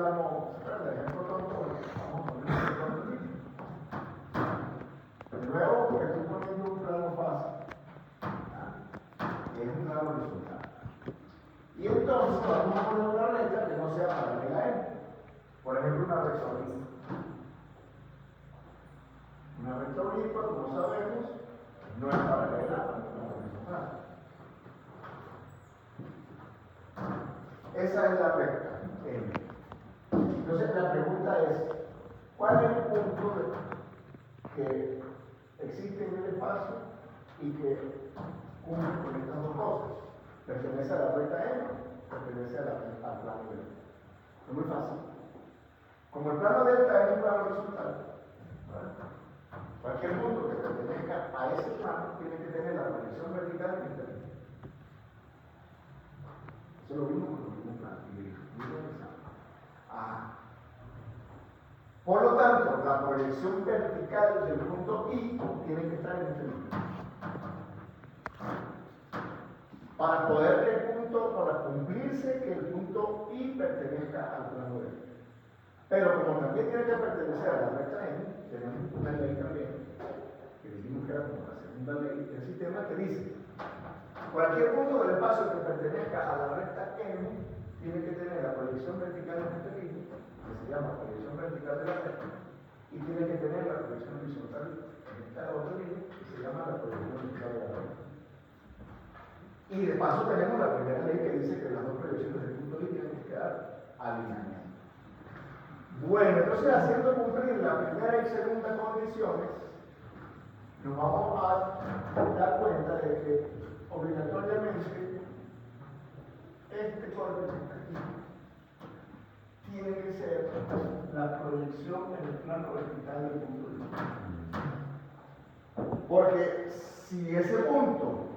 plano, ¿se ejemplo tonto? Vamos a poner un plano libre. De nuevo, porque estoy poniendo un plano fácil. Es un plano horizontal. Y entonces vamos a poner una recta que no sea paralela a él. Por ejemplo, una recta oblicua. Una recta oblicua, como sabemos, no es paralela a un plano horizontal. Esa es la recta M. Entonces la pregunta es, ¿cuál es el punto que existe en el espacio y que cumple con estas dos cosas? ¿Pertenece a la recta M? ¿Pertenece al plano delta? Es muy fácil. Como el plano delta es un plano horizontal, cualquier punto que pertenezca a ese plano tiene que tener la proyección vertical en este plano. Eso lo vimos con los mismos planos. Por lo tanto, la proyección vertical del punto I tiene que estar en este nivel. Para para cumplirse que el punto I pertenezca al plano D. Pero como también tiene que pertenecer a la recta M, tenemos una ley también, que dijimos que era como la segunda ley del sistema, que dice: cualquier punto del espacio que pertenezca a la recta M tiene que tener la proyección vertical en este línea, que se llama proyección vertical de la recta, y tiene que tener la proyección horizontal en esta otra línea, que se llama la proyección vertical de la recta. Y de paso tenemos la primera ley que dice que las dos proyecciones del punto I tienen que quedar alineadas. Bueno, entonces haciendo cumplir la primera y segunda condiciones, nos vamos a dar cuenta de que obligatoriamente este corte que está aquí tiene que ser la proyección en el plano vertical del punto I. Porque si ese punto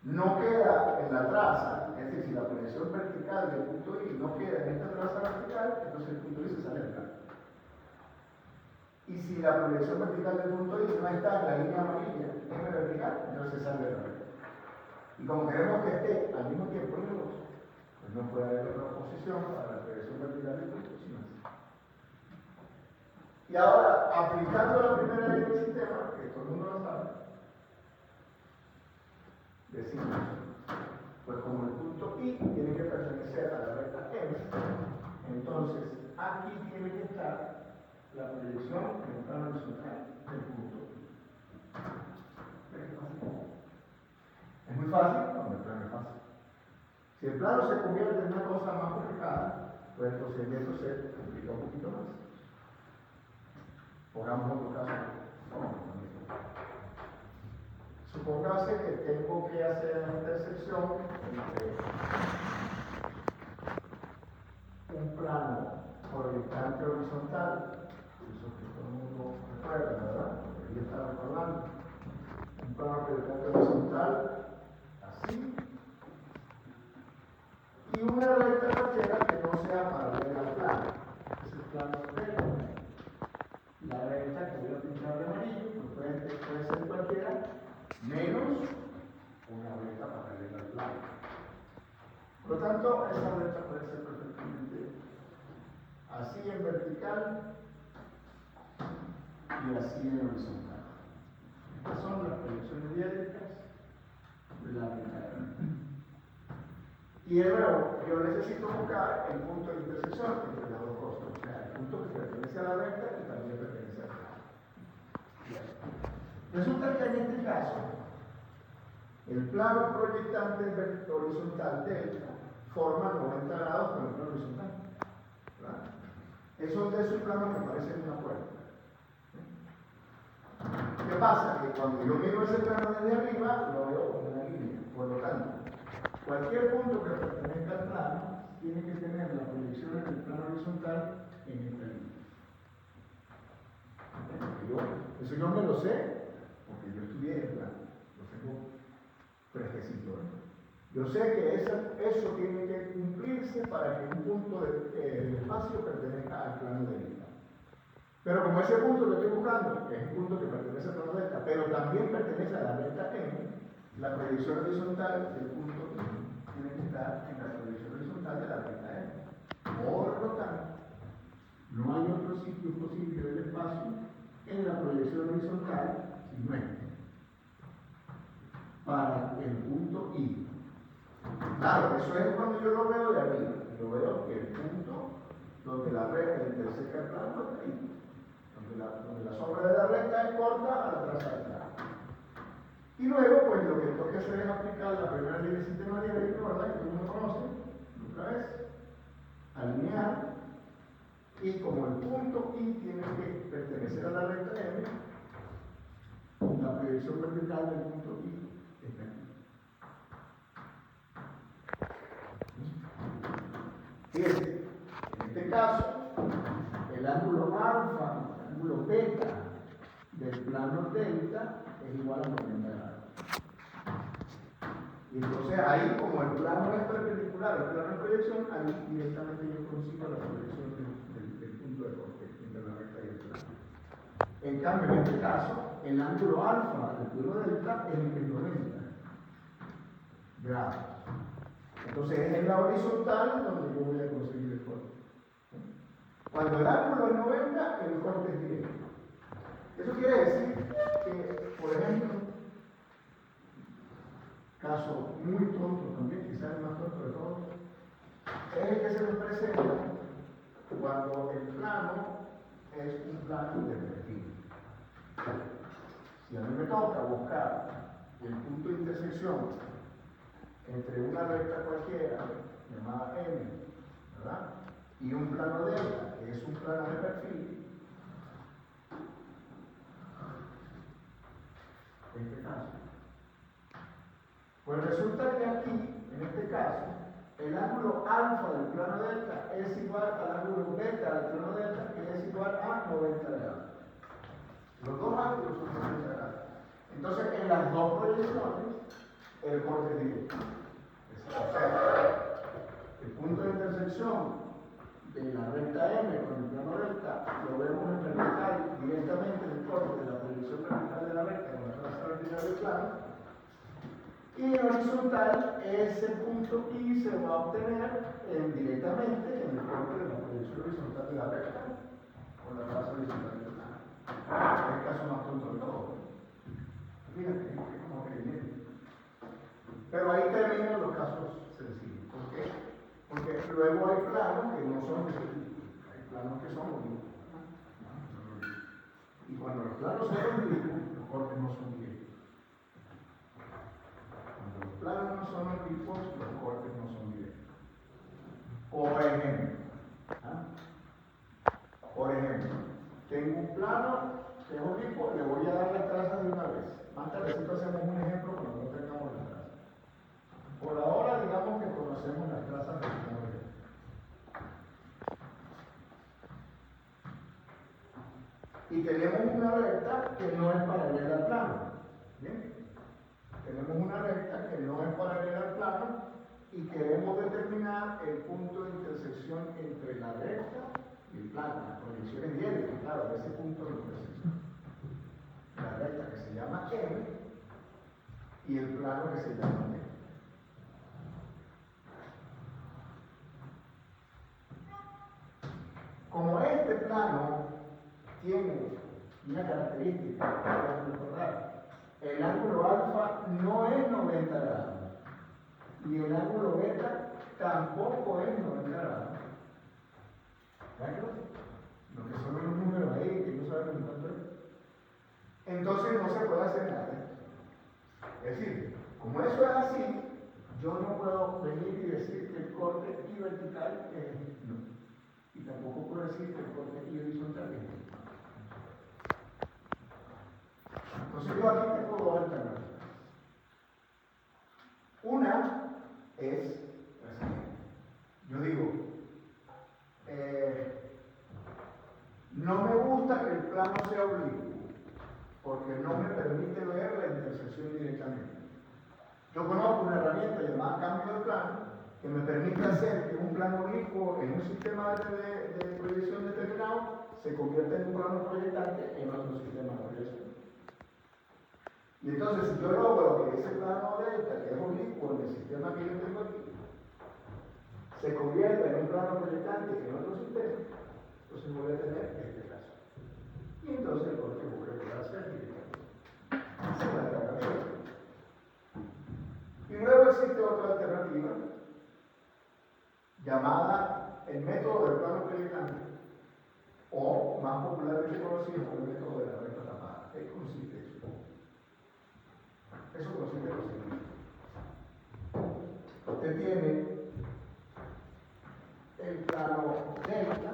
no queda en la traza, es decir, si la proyección vertical del punto I no queda en esta traza vertical, entonces el punto I se sale del plano. Y si la proyección vertical del punto I no está en la línea amarilla, M vertical, entonces se sale del plano. Y como queremos que esté al mismo tiempo en los dos, pues no puede haber otra oposición para la proyección vertical del punto, sino así. Y ahora, aplicando la primera ley del sistema, que todo el mundo lo sabe, decimos, pues como el punto I tiene que pertenecer a la recta M, entonces aquí tiene que estar la proyección en el plano horizontal del punto I. Es muy fácil cuando el plano es fácil. Si el plano se convierte en una cosa más complicada, pues el procedimiento se complica un poquito más. Pongamos otro caso. Supóngase que tengo que hacer una intersección entre un plano horizontal horizontal, eso que todo el mundo recuerda, ¿verdad? Porque ahí está recordando. Un plano horizontal así, y una recta cualquiera que no sea paralela al plano. Es el plano recto. La recta que voy a pintar de amarillo, pues puede ser cualquiera, menos una recta paralela al plano. Por lo tanto, esa recta puede ser perfectamente así en vertical y así en horizontal. Estas son las proyecciones diédricas de la recta. Y de nuevo, yo necesito buscar el punto de intersección entre las dos cosas, o sea, el punto que pertenece a la recta y también pertenece al plano. Resulta que en este caso, el plano proyectante horizontal delta forma 90 grados con el plano horizontal. ¿Verdad? Esos de esos planos me parecen una puerta. ¿Qué pasa? Que cuando yo miro ese plano desde arriba, lo veo como una línea. Por lo tanto, cualquier punto que pertenezca al plano tiene que tener la proyección en el plano horizontal en esta línea. Eso yo me lo sé porque yo estudié el plano, lo tengo fresquecito. Yo sé que eso tiene que cumplirse para que un punto del espacio pertenezca al plano delta. Pero como ese punto que estoy buscando, que es un punto que pertenece al plano delta, pero también pertenece a la recta M, la proyección horizontal del punto I tiene que estar en la proyección horizontal de la recta M. paso en la proyección horizontal siguiente para el punto I. Claro, eso es cuando yo lo veo de arriba. Yo veo que el punto donde la recta interseca el plano está ahí. Donde la sombra de la recta es corta a la traza del plano. Y luego, pues lo que tengo que hacer es aplicar la primera ley del sistema dialéctrico, ¿verdad? Que uno conoce, otra vez, alinear, y como el punto I tiene que pertenecer a la recta M, la proyección vertical del punto I está aquí. Fíjense, en este caso, el ángulo alfa, el ángulo beta del plano delta es igual a 90 grados. Y entonces ahí, como el plano es perpendicular al plano de proyección, ahí directamente yo consigo la proyección del punto de corte entre la recta y el plano. En cambio, en este caso, el ángulo alfa del plano delta es el 90 grados. Entonces es en la horizontal donde yo voy a conseguir el corte. Cuando el ángulo es 90, el corte es directo. Eso quiere decir que, por ejemplo, caso muy tonto también, quizás el más tonto de todos, es el que se nos presenta cuando el plano es un plano de perfil. Si a mí me toca buscar el punto de intersección entre una recta cualquiera, llamada M, ¿verdad? Y un plano delta, que es un plano de perfil, en este caso. Pues resulta que aquí, en este caso, el ángulo alfa del plano delta es igual al ángulo beta del plano delta, que es igual a 90 grados. Los dos ángulos son 90 grados. Entonces, en las dos proyecciones, el corte es directo. O sea, el punto de intersección de la recta M con el plano delta lo vemos en vertical directamente en el corte de la proyección vertical de la recta con la traza vertical del plano. Y en horizontal, ese punto I se va a obtener directamente en el corte de la proyección horizontal de la recta con la traza horizontal del plano. Es el caso más tonto de todo. Fíjate, es como que viene. Pero ahí terminan los casos sencillos. ¿Por qué? Porque luego hay planos que no son oblicuos. Hay planos que son oblicuos. Y cuando los planos son oblicuos, los cortes no son directos. Cuando los planos no son oblicuos, los cortes no son directos. Por ejemplo, tengo un plano que es oblicuo, le voy a dar las trazas de una vez. Más tardecito hacemos un ejemplo cuando no tengamos las trazas. Por ahora, digamos que conocemos las trazas del plano recto. Y tenemos una recta que no es paralela al plano. ¿Bien? Tenemos una recta que no es paralela al plano y queremos determinar el punto de intersección entre la recta y el plano. Las proyecciones diédricas, claro, de ese punto de intersección. La recta que se llama M y el plano que se llama D. Como este plano tiene una característica, para recordar, el ángulo alfa no es 90 grados y el ángulo beta tampoco es 90 grados. ¿Verdad? Lo que son los números ahí, que no saben cuánto es. Entonces no se puede hacer nada. Es decir, como eso es así, yo no puedo venir y decir que el corte aquí vertical es no. Y tampoco puedo decir que el corte aquí horizontal es no. Entonces yo aquí tengo dos alternativas. Una es la siguiente. Yo digo, no me gusta que el plano sea oblicuo, porque no me permite ver la intersección directamente. Yo conozco una herramienta llamada cambio de plano, que me permite hacer que un plano oblicuo en un sistema de proyección determinado se convierta en un plano proyectante en otro sistema de proyección. Y entonces, si yo logro que ese plano delta, que es oblicuo en el sistema que yo tengo aquí, se convierta en un plano proyectante en otro sistema, entonces voy a tener este caso. llamada el método del plano proyectante, o más popularmente conocido como el método de la recta tapada. ¿Qué consiste eso? Eso consiste en lo siguiente. Usted tiene el plano delta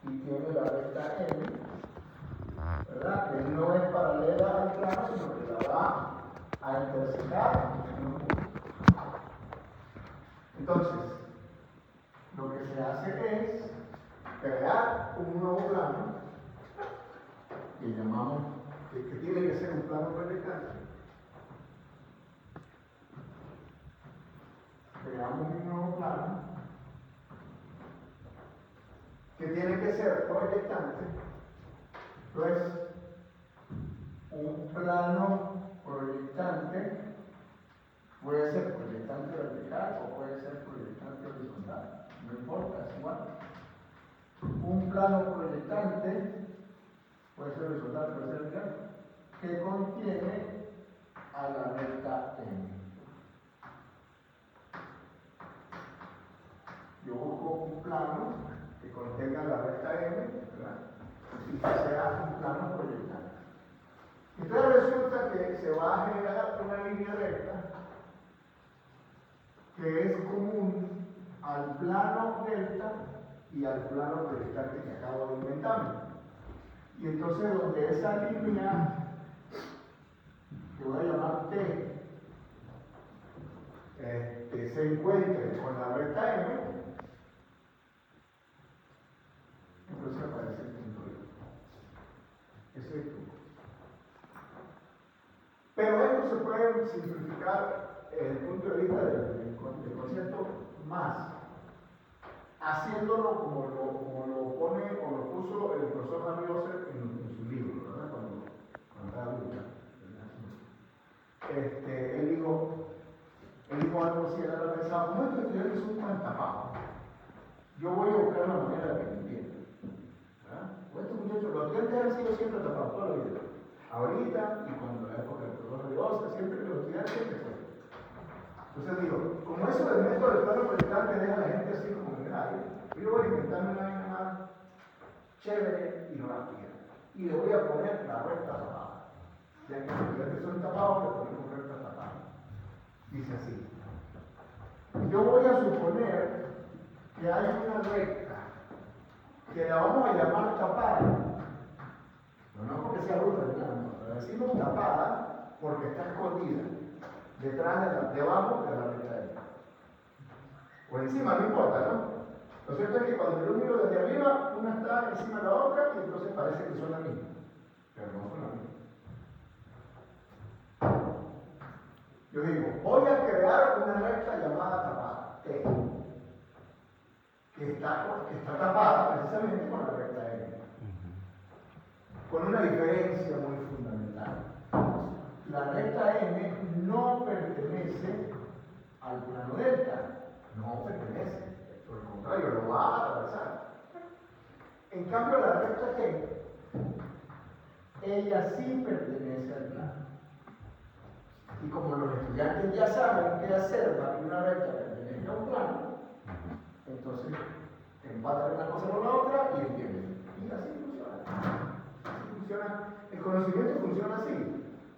y tiene la recta M, ¿verdad? Que no es paralela al plano, sino que la va a intersecar. Entonces, lo que se hace es crear un nuevo plano que llamamos, que tiene que ser un plano proyectante. Creamos un nuevo plano que tiene que ser proyectante, pues un plano proyectante puede ser proyectante vertical o puede ser proyectante horizontal, no importa, es igual. Un plano proyectante puede ser horizontal, puede ser vertical, que contiene a la recta M. Yo busco un plano que contenga la recta M, ¿verdad? Y que sea un plano proyectante. Entonces resulta que se va a generar una línea recta que es común al plano delta y al plano proyectante que acabo de inventarme. Y entonces donde esa línea, que voy a llamar T, se encuentre con la recta M, entonces aparece el punto I. Ese es el truco. Pero esto se puede simplificar desde el punto de vista del concepto más, haciéndolo como lo pone o lo puso el profesor Daniel en su libro, ¿verdad? Cuando estaba hablando. Él dijo algo así, él pensaba, ¿cómo estos estudiantes son tan tapados? Yo voy a buscar una manera de que me entiendan. ¿Verdad? Pues estos muchachos, los estudiantes han sido siempre tapados toda la vida. Ahorita y cuando la época del profesor Riosa, siempre que los estudiantes siempre fueron. Entonces digo, como eso del método del plano proyectante deja a la gente así como en el aire, yo voy a inventarme una vaina más chévere y no la quiero. Y le voy a poner la recta tapada. Ya que los estudiantes son tapados, le ponemos recta tapada. Dice así. Yo voy a suponer que hay una recta que la vamos a llamar tapada. No porque sea ruta, no, la decimos tapada porque está escondida detrás debajo de la recta de o encima, no importa, ¿no? Lo cierto es que cuando yo miro desde arriba, una está encima de la otra y entonces parece que son la misma, pero no son la misma. Yo digo, voy a crear una recta llamada tapada, T, que está tapada precisamente con la recta M, con una diferencia muy fundamental. La recta M no pertenece al plano delta, no pertenece, por el contrario, lo va a atravesar. En cambio, la recta G, ella sí pertenece al plano. Y como los estudiantes ya saben qué hacer para que una recta pertenezca a un plano, entonces empatan una cosa con la otra y entienden. Y así funciona. Así funciona. El conocimiento funciona así.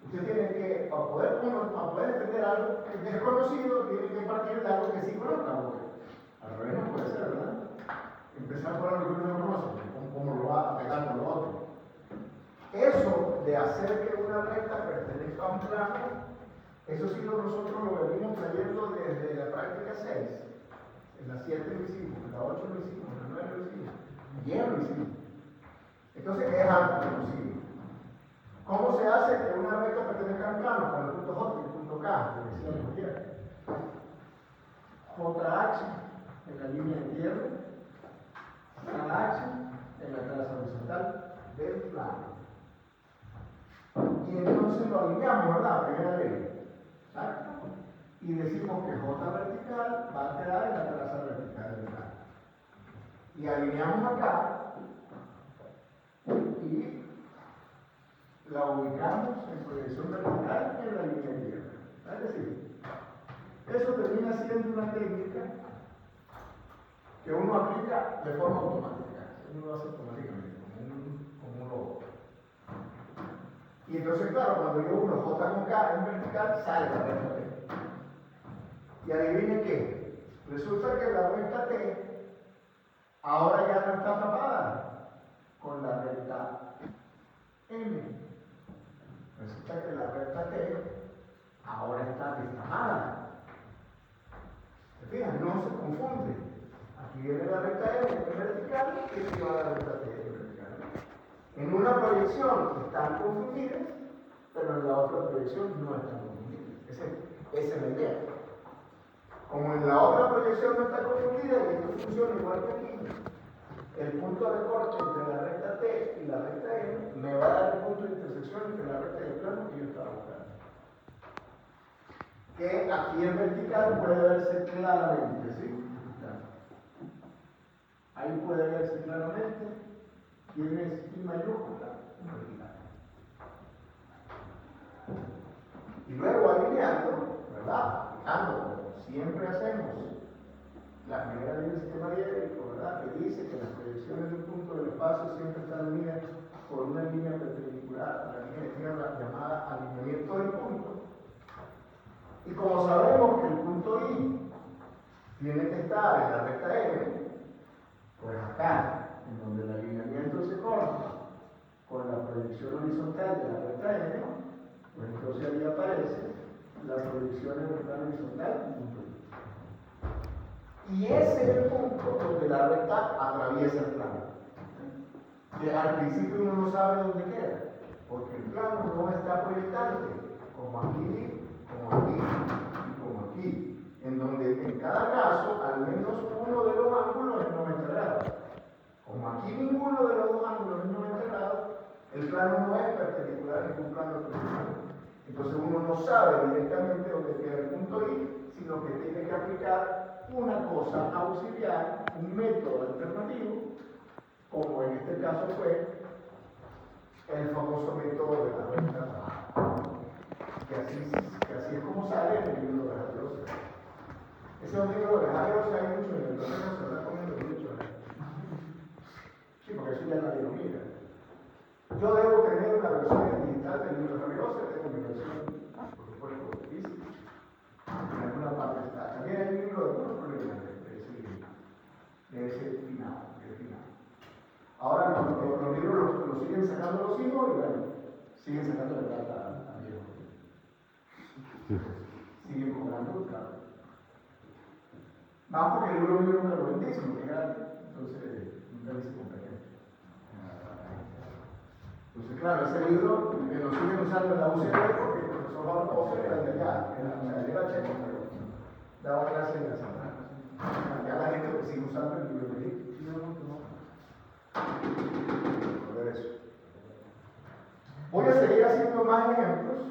Usted tiene que, para poder entender algo que es desconocido, tiene que partir de algo que sí conozca. Al revés no puede ser, ¿verdad? Empezar por algo que uno no conoce, ¿cómo lo va a pegar con lo otro? Eso de hacer que una recta pertenezca a un plano, eso sí nosotros lo venimos trayendo desde la práctica 6. En la 7 lo hicimos, en la 8 lo hicimos, en la 9 lo hicimos, bien lo hicimos. Entonces es algo conocido. ¿Cómo se hace que una recta pertenezca a un plano? Con el punto J y el punto K, que decíamos ayer. JH en la línea de tierra, KH en la traza horizontal del plano. Y entonces lo alineamos, ¿verdad? Primera ley. ¿Exacto? Y decimos que J vertical va a quedar en la traza vertical del plano. Y alineamos acá y la ubicamos en proyección vertical en la línea de tierra. Es decir, eso termina siendo una técnica que uno aplica de forma automática. Uno lo hace automáticamente, como un robot. Y entonces, claro, cuando yo uno J con K en vertical, sale la recta T. Y adivinen qué. Resulta que la recta T ahora ya no está tapada con la recta M. Resulta que la recta T ahora está destramada. ¿Se fijan? No se confunde. Aquí viene la recta M en vertical y aquí va la recta T en vertical. En una proyección están confundidas, pero en la otra proyección no están confundidas. Esa es la idea. Como en la otra proyección no está confundida y esto funciona igual que aquí, el punto de corte entre la recta T y la recta M me va a dar el punto de intersección entre la recta y el plano que yo estaba buscando. Que aquí en vertical puede verse claramente, ¿sí? Ahí puede verse claramente quién es I mayúscula en vertical. Y luego alineando, ¿verdad? Aplicando, como siempre hacemos, la primera ley del sistema diédrico, ¿verdad? Que dice que las proyecciones de un punto del espacio siempre están unidas por una línea perpendicular, la línea llamada alineamiento del punto. Y como sabemos que el punto I tiene que estar en la recta M, pues acá, en donde el alineamiento se corta con la proyección horizontal de la recta M, pues entonces ahí aparece la proyección en el plano horizontal, punto I. Y ese es el punto donde la recta atraviesa el plano. Que al principio uno no sabe dónde queda, porque el plano no está proyectante, como aquí, como aquí y como aquí, en donde en cada caso al menos uno de los ángulos es 90 grados. Como aquí ninguno de los dos ángulos es 90 grados, el plano no es perpendicular a ningún plano principal. Entonces uno no sabe directamente dónde queda el punto I, sino que tiene que aplicar una cosa auxiliar, un método alternativo, como en este caso fue el famoso método de la recta baja. Que así es como sale en el libro de Hagerosa. Ese es un libro de Hagerosa, hay mucho en el libro, se está comiendo mucho. Sí, porque eso ya nadie lo mira. Yo debo tener una versión digital del libro de Hagerosa, tengo mi versión, por supuesto, física. En alguna parte está. También hay un libro de algunos problemas de ese final. Ahora los libros los siguen sacando los hijos y bueno, siguen sacando la plata a Dios. Siguen cobrando, claro. Más porque el libro mío nunca lo vendí, sino que era, entonces nunca le hice competencia. Entonces, claro, ese libro lo siguen usando en la UCB porque el profesor Barbosa era de allá, era checo, pero daba clases en la Santa. Ya la gente sigue usando el libro de ahí. Voy a seguir haciendo más ejemplos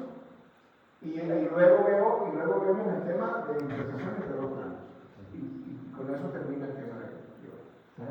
y luego vemos el tema de intersección entre dos planos. Y con eso termina el tema de hoy.